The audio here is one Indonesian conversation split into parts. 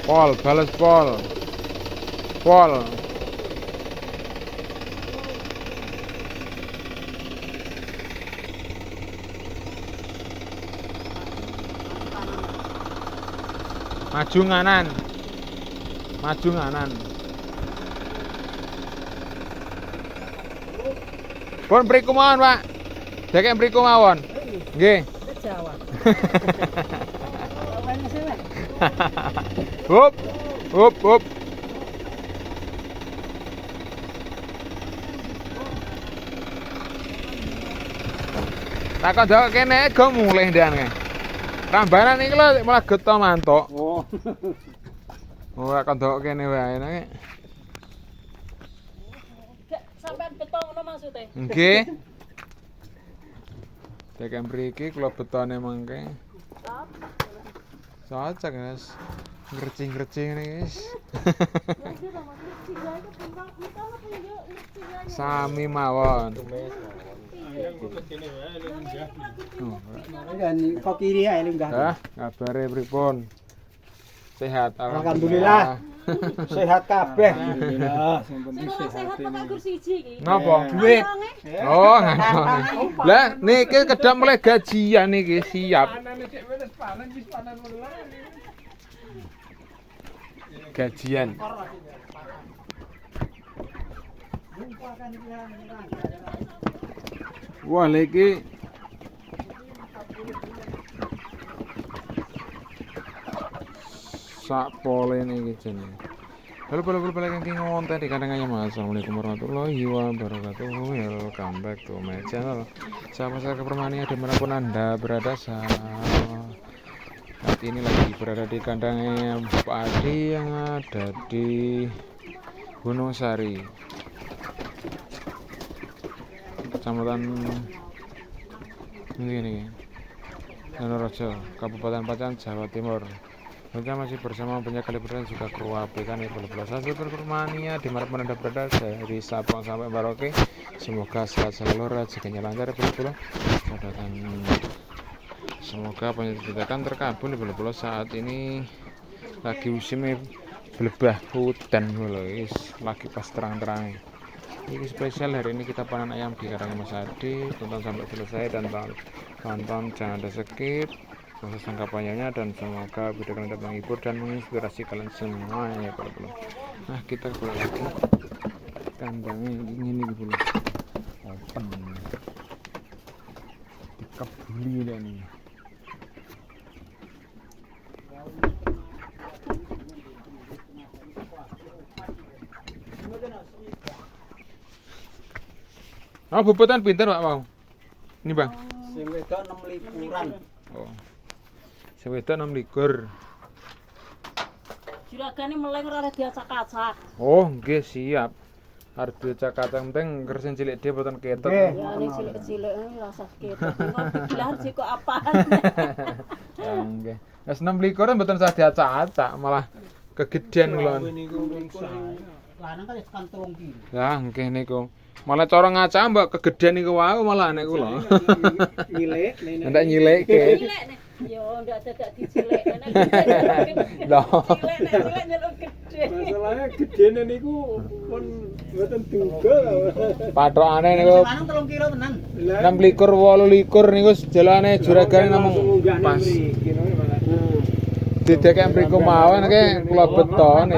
Pol, bales pol. Pol. Maju nganan. Maju nganan. Pun mriku mawon, Pak. Dek mriku mawon. Nggih. Jawa. Hup. Hup, hup. Takon dok kene go mulih ndan. Rambanan iki lho malah getho mantuk. Oh. Oh, takon dok kene wae nek. Sampean beto ngono maksude. Nggih. Dek mriki kula betone mangke. Cocok, Guys. Ngercing-ngercing ngene, guys. Sami mawon. Kok kiri ae lenggah. Hah, kabare pripun? Sehat Alhamdulillah. Sehat kabeh. Alhamdulillah, sing penting Sehat sehat. kok anggur siji iki. Napa? Duit. Oh, ngantoni. Lah niki kedap mulai gajian niki siap. Gajian. Wah, lagi sak pole niki jenenge. Halo balik ngonten di kandang ayam. Assalamualaikum warahmatullahi wabarakatuh. Welcome back to my channel. Sahabat Permania dimanapun anda berada, saat ini lagi berada di kandang ayam Pak Adi yang ada di Gunung Sari, Kecamatan ini Danorojo, Kabupaten Pacang, Jawa Timur. Kita masih bersama banyak kali dan juga kru APK nih bola sahabat Permania dimanapun anda berada, dari Sabang sampai Merauke. Semoga sehat selalu, rezekinya lancar bola. Semoga penyertaan terkabul bola saat ini lagi musimnya belebah hutan guys, lagi pas terang-terang. Ini spesial hari ini kita panen ayam di kandang Mas Adi. Tonton sampai selesai dan tonton jangan ada skip proses tangkapannya, dan semoga video kalian dapat menghibur dan menginspirasi kalian semua ya bola. Nah kita mulai lagi kandangnya ini bola open dikebuli lah nih. Oh, bubutan pinter Pak mau. Ini Bang. Sing wedok 6 likuran. Oh. Sing wedok 6 likur. Juragane meleng ora diacak-acak. Oh, nggih siap. Arep dicakak penting kersen cilik dhewe boten ketok. Ya ning cilik-cilik rasa ketok. Digelar sik kok apaan. Ya nggih. Wis 6 likur mboten usah diacak-acak, malah kegedean kula. Lanang kan tekan 3 kilo. Ya nggih niku. Malah cara ngacak mbok kegedean niku wae malah anek kula. Nyilek, Ndak nyileke. Cilik nek yo ndak dadak dicilek nek. Loh. Cilik nyeluk gede. Masalahnya gedene niku pun mboten duga. Pathokane niku Lanang 3 kilo tenan. 6 likur 8 likur niku jalane juragane namung pas. Didekek mriku mawon ke kula betone.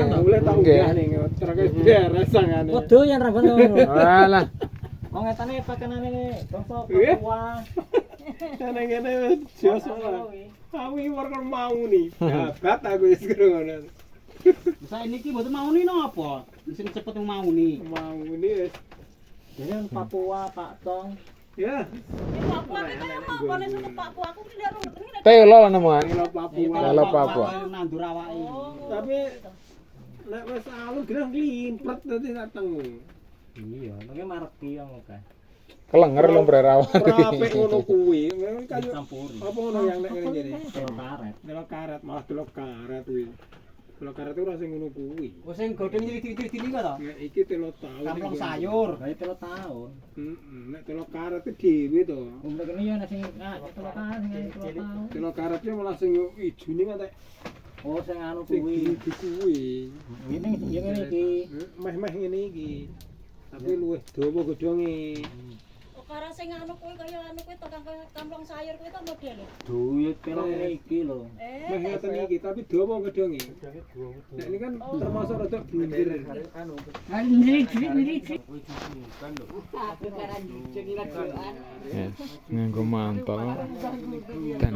Nggih. Waduh yang ra ngono. Alah. Wong ngetane pakanane bangsa Papua. Nang ngene jos ora. Awi warga mau ni. Jabat aku wis ngono. Saya niki mboten mau ni napa? Sing cepet mau ni. Mau ni wis. Jeneng Papua Pak Tong. Ya. Papua itu apa nek sono Papua aku tidak ngerti. Telo nemuan. Papua. Telo Papua. Nandur awake. Tapi nek wis alun gerah klimpret dadi dateng. Iya, nang mareki yang oke. Kelenger lumbre rawat. Ora apik ngono kuwi, kayu campur. Apa ngono yang nek ngene jere? Delok karet. Delok karet, malah delok karet kuwi. Telur karet ora sing ngono kuwi. Oh sing godhong cilik-cilik iki to. Ya iki telur taun. Kamplong sayur. Lah 3 tahun. Nek telur karet dhewe to. Umur kene ya nek sing telur karet sing 3 tahun. Telur karetnya malah sing ijune ngantek. Oh sing anu Sing kuwi. kuwi. Ini ya ngene iki. Meh-meh ngene iki. Tapi luwih dawa godhonge. Karo sing anu kuwi kaya anu kuwi tukang kamplong sayur kuwi to model. Duit pira ngene iki lho. Meh ngeten iki tapi dawa godhonge. Nek ini kan termasuk rada bunder. Anu. Aku karan jeng lagoan. Ya, nganggo mantol dan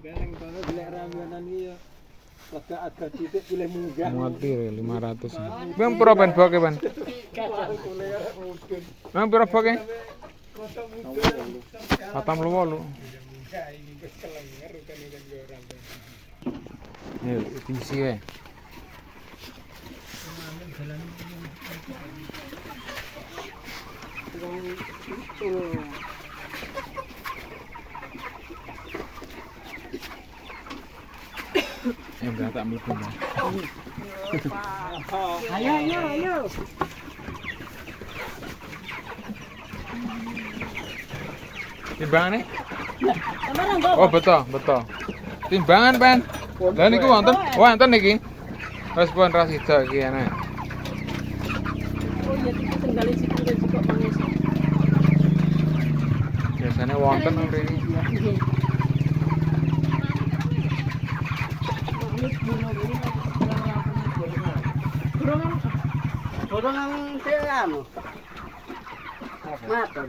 Kadang kalau golek rambutan iki ya agak titik pilih munggah. mati 500. Bang pira ban boke ban? Bang pira boke? 48. Ya, isi wae. Enggak tak mlebu. Ayo. Timbangan nih? Sampeyan nggo. Oh betul. Timbangan pen. Lah niku wonten niki. Wes pun ras ijo iki ana. Oh iya iki tinggal sikile juga mangis. Biasane wonten mriki. Godhong teh anu. Matur.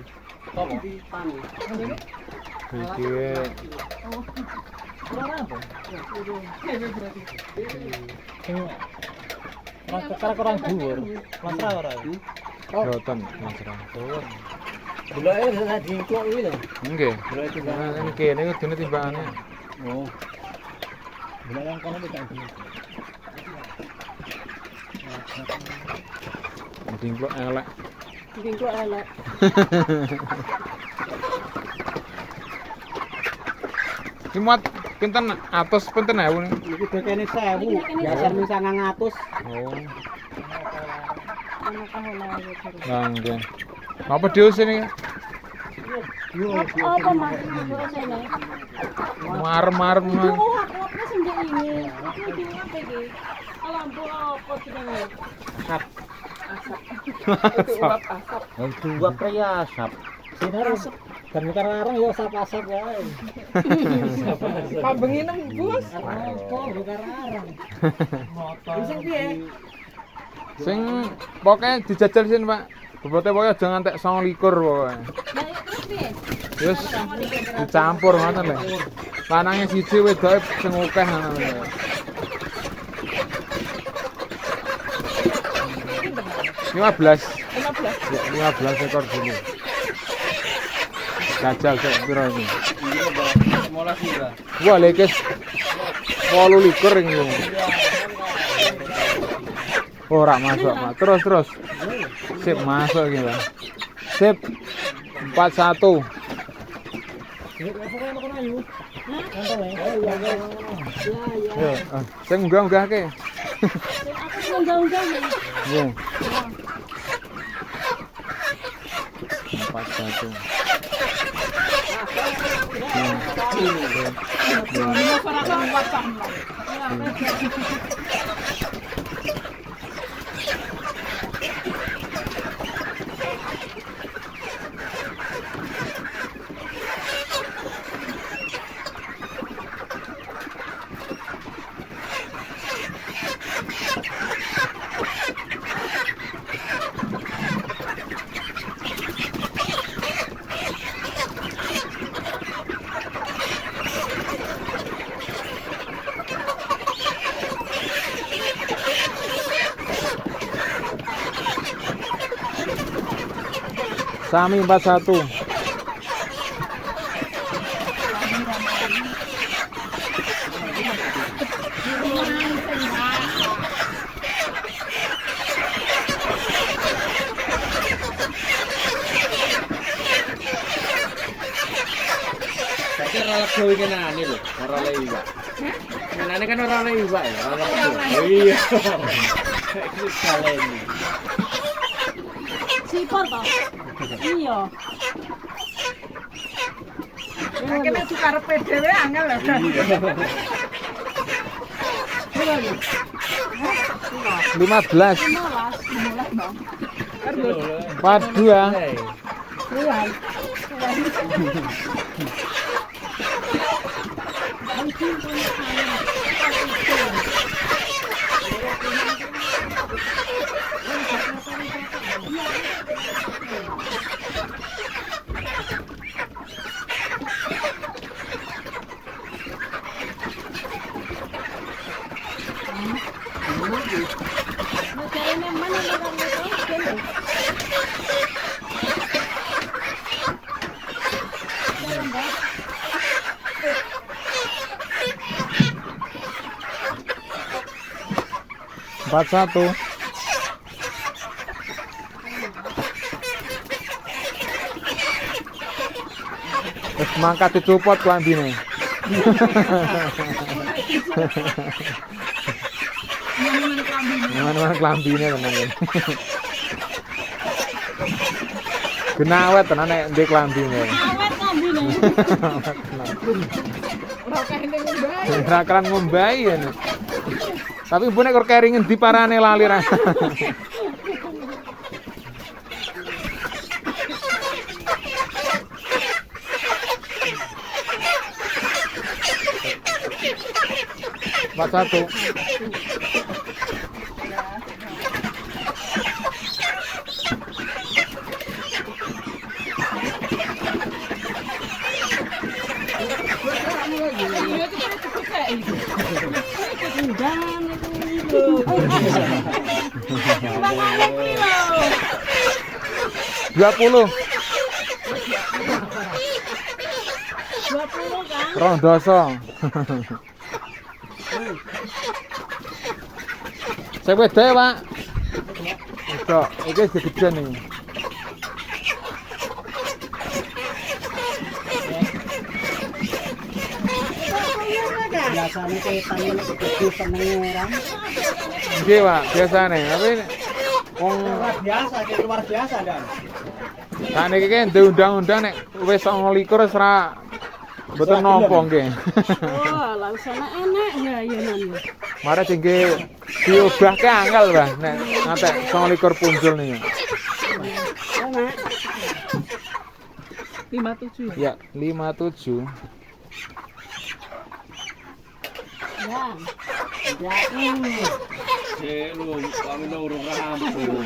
Apa? Pani. Iki wae. Kurang dhuwur. Masra ora. Boten masra. Bulake wis diklok iki lho. Nggih. Nah, kene kudune timbangane. Oh. Bulak yang kono tidak dhuwur. Dingklok elek. Dingklok elek. Ki muat pinten atus pinten ewu nih. Iki dekene 1000, biasa mung 900. Oh. Ana kahola ya terus. Lah nggih. Apa dius ini? Apa Mas? Sene. Marem-marem. Oh, aku sing ndek ini. Iki diapa iki? Lampu apa jenenge? Asap. Uap asap. Dua pria asap. Sinar asap. Kan karang yo asap-asap wae. Pambengi nembus. Kok karang. Motor. Sing piye? Sing pokoke dijajal sin, Pak. Bobote pokoke aja ngantek 29 pokoke. Lah terus piye? Terus dicampur ngoten lho. Lanange siji wedoke sing akeh ngono lho. 15. 15 ekor dulu. Jajal sik pira iki? 15 pira. Wah, lekes 28 iki. Ora masuk, Pak. Terus. Sip masuk iki, Pak. Sip. 41. Ya. Sing unggah-unggahke. Aku unggah-unggah ya. Nggih. 41. Sami 41. Saiki ora lego iki nane lho, ora lego. Nane kan orang lain Pak ya. Oh iya. Itu kalian. Sipor toh. Iya. Kene sukarepe dhewe angel lho. Iya. 15. 15 Bang. 42. Iya. Caranya mana orang itu? Empat satu. Wis mangkat dicopot klambine. Mana klambine tenan. Genawet tenan nek ndek klambine. Awet ngambine. Ora kene ngombahi. Ora kan ngombahi ya. Tapi mbune kok keringan di parane lali ra. Empat satu. Jangan itu. Bang Alek nih loh. 20. 20 kan? Rong doso. Saya beda ya, Pak. Iso, iki segede nih. Biasanya kaitan ini gede senengnya orang. Nggih, Pak, biasane. Tapi wong Luar biasa, luar biasa dan. kan iki kan undang-undang nek wis 29 wis ra mboten nampa nggih. Oh, langsung enak ya ya nan. Mare tinggi diubahke angel, Mbah, nek ngantek 29 punjul nih. Enak. 57 Ya, ya. 57. Ya. Ya. Lu kami urung rampung.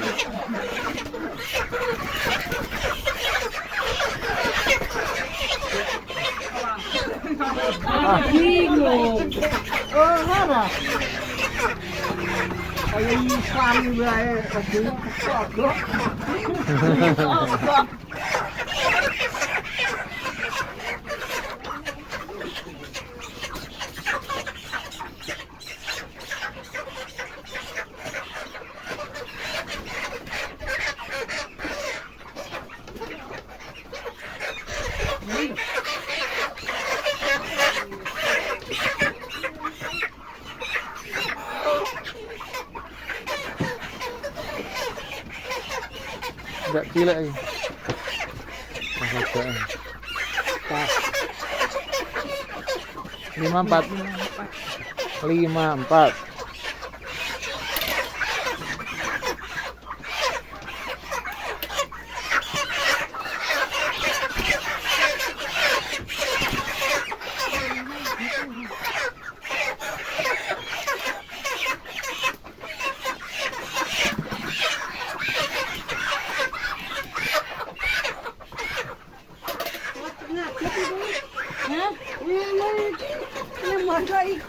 Bingung. Oh, mana? Ayo Islam wae, kedune kesoglok. Enggak cilik iki. Pas. 54. 54. Hah? Ini masa iki.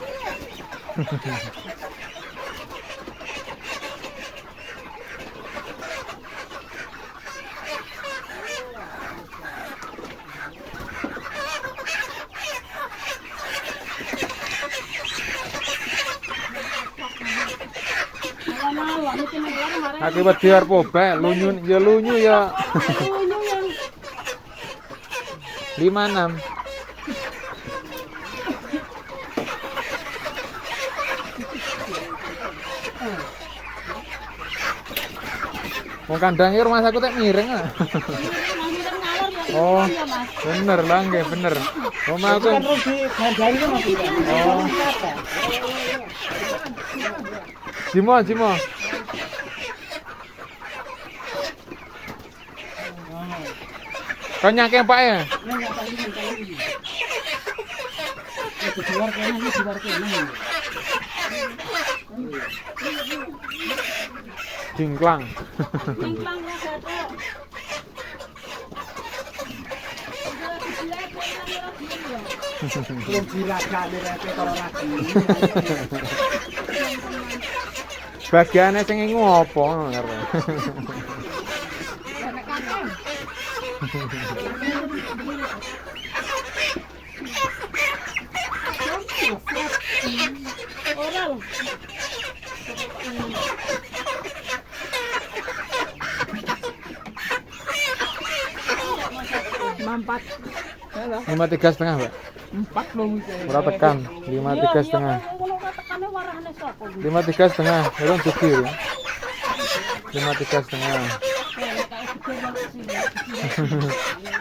Malam-malam itu negara kemarin. Akibat biar poba, lunyu ya. Lunyu yang 56. Mau kandangnya rumah aku tak miring ah. Oh, bener lah, nggih bener. Rumah aku. Kan rugi harganya kan Mas. Oh. Jimo, Jimo. Kau nyake Pak ya? Jingklang. Jingklang ya gathuk. Belum jiragan direte karo lagi. Bagiane sing ngopo ngono. Oral. Mampat. 5,3,5, Pak. 4 lho iki. Ora tekan, 5,3,5. Ngono kok tekane warane sapa? 5,3,5, belum cukup ya. 5,3,5. Kayak